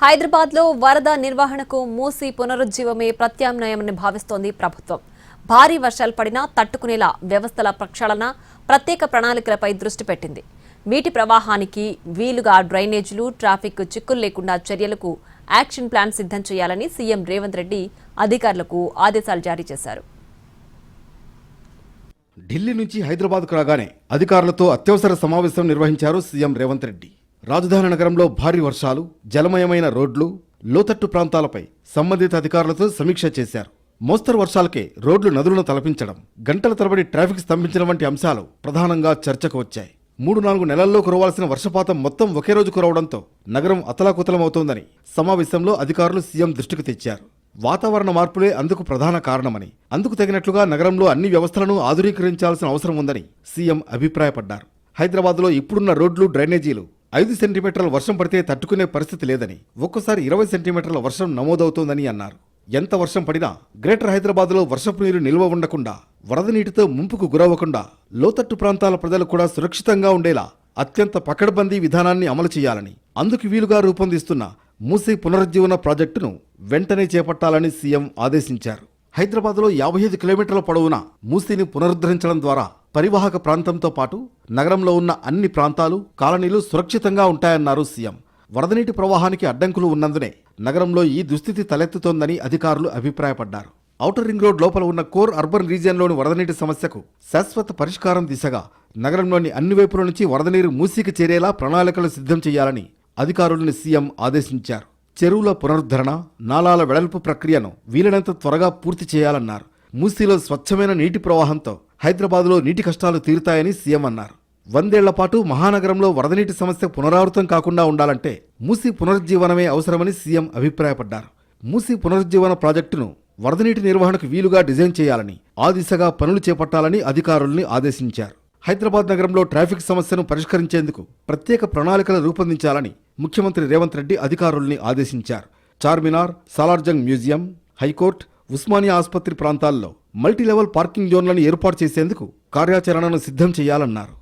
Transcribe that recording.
హైదరాబాద్లో వరద నిర్వహణకు మూసీ పునరుజ్జీవమే ప్రత్యామ్నాయమని భావిస్తోంది ప్రభుత్వం. భారీ వర్షాలు పడినా తట్టుకునేలా వ్యవస్థల ప్రక్షాళన, ప్రత్యేక ప్రణాళికలపై దృష్టి పెట్టింది. నీటి ప్రవాహానికి వీలుగా డ్రైనేజీలు, ట్రాఫిక్ చిక్కులు లేకుండా చర్యలకు యాక్షన్ ప్లాన్ సిద్ధం చేయాలని సీఎం రేవంత్ రెడ్డి అధికారులకు ఆదేశాలు జారీ చేశారు. ఢిల్లీ నుంచి హైదరాబాద్కు రాగానే అధికారులతో అత్యవసర సమావేశం నిర్వహించారు సీఎం రేవంత్ రెడ్డి. రాజధాని నగరంలో భారీ వర్షాలు, జలమయమైన రోడ్లు, లోతట్టు ప్రాంతాలపై సంబంధిత అధికారులతో సమీక్ష చేశారు. మోస్తరు వర్షాలకే రోడ్లు నదులను తలపించడం, గంటల తరబడి ట్రాఫిక్ స్తంభించడం వంటి అంశాలు ప్రధానంగా చర్చకు వచ్చాయి. 3-4 నెలల్లో కురవాల్సిన వర్షపాతం మొత్తం ఒకే రోజు కురవడంతో నగరం అతలాకుతలమవుతోందని సమావేశంలో అధికారులు సీఎం దృష్టికి తెచ్చారు. వాతావరణ మార్పులే అందుకు ప్రధాన కారణమని, అందుకు తగినట్లుగా నగరంలో అన్ని వ్యవస్థలను ఆధునీకరించాల్సిన అవసరం ఉందని సీఎం అభిప్రాయపడ్డారు. హైదరాబాద్లో ఇప్పుడున్న రోడ్లు, డ్రైనేజీలు 5 సెంటీమీటర్ల వర్షం పడితే తట్టుకునే పరిస్థితి లేదని, ఒక్కోసారి 20 సెంటీమీటర్ల వర్షం నమోదవుతోందని అన్నారు. ఎంత వర్షం పడినా గ్రేటర్ హైదరాబాద్లో వర్షపు నీరు నిల్వ ఉండకుండా, వరద నీటితో ముంపుకు గురవ్వకుండా లోతట్టు ప్రాంతాల ప్రజలు కూడా సురక్షితంగా ఉండేలా అత్యంత పకడ్బందీ విధానాన్ని అమలు చేయాలని, అందుకు వీలుగా రూపొందిస్తున్న మూసీ పునరుజ్జీవన ప్రాజెక్టును వెంటనే చేపట్టాలని సీఎం ఆదేశించారు. హైదరాబాద్లో 55 కిలోమీటర్ల పొడవున మూసీని పునరుద్ధరించడం ద్వారా పరివాహక ప్రాంతంతో పాటు నగరంలో ఉన్న అన్ని ప్రాంతాలు, కాలనీలు సురక్షితంగా ఉంటాయన్నారు సీఎం. వరదనీటి ప్రవాహానికి అడ్డంకులు ఉన్నందునే నగరంలో ఈ దుస్థితి తలెత్తుతోందని అధికారులు అభిప్రాయపడ్డారు. ఔటర్ రింగ్ రోడ్ లోపల ఉన్న కోర్ అర్బన్ రీజియన్లోని వరదనీటి సమస్యకు శాశ్వత పరిష్కారం దిశగా నగరంలోని అన్ని వైపుల నుంచి వరదనీరు మూసీకి చేరేలా ప్రణాళికలు సిద్ధం చేయాలని అధికారులను సీఎం ఆదేశించారు. చెరువుల పునరుద్ధరణ, నాలాల వెడల్పు ప్రక్రియను వీలైనంత త్వరగా పూర్తి చేయాలన్నారు. మూసీలో స్వచ్ఛమైన నీటి ప్రవాహంతో హైదరాబాద్లో నీటి కష్టాలు తీరుతాయని సీఎం అన్నారు. 100 ఏళ్ల పాటు మహానగరంలో వరదనీటి సమస్య పునరావృతం కాకుండా ఉండాలంటే మూసీ పునరుజ్జీవనమే అవసరమని సీఎం అభిప్రాయపడ్డారు. మూసీ పునరుజ్జీవన ప్రాజెక్టును వరదనీటి నిర్వహణకు వీలుగా డిజైన్ చేయాలని, ఆ దిశగా పనులు చేపట్టాలని అధికారుల్ని ఆదేశించారు. హైదరాబాద్ నగరంలో ట్రాఫిక్ సమస్యను పరిష్కరించేందుకు ప్రత్యేక ప్రణాళికలు రూపొందించాలని ముఖ్యమంత్రి రేవంత్ రెడ్డి అధికారుల్ని ఆదేశించారు. చార్మినార్, సాలార్జంగ్ మ్యూజియం, హైకోర్టు, ఉస్మానియా ఆసుపత్రి ప్రాంతాల్లో మల్టీలెవెల్ పార్కింగ్ జోన్లను ఏర్పాటు చేసేందుకు కార్యాచరణను సిద్ధం చేయాలన్నారు.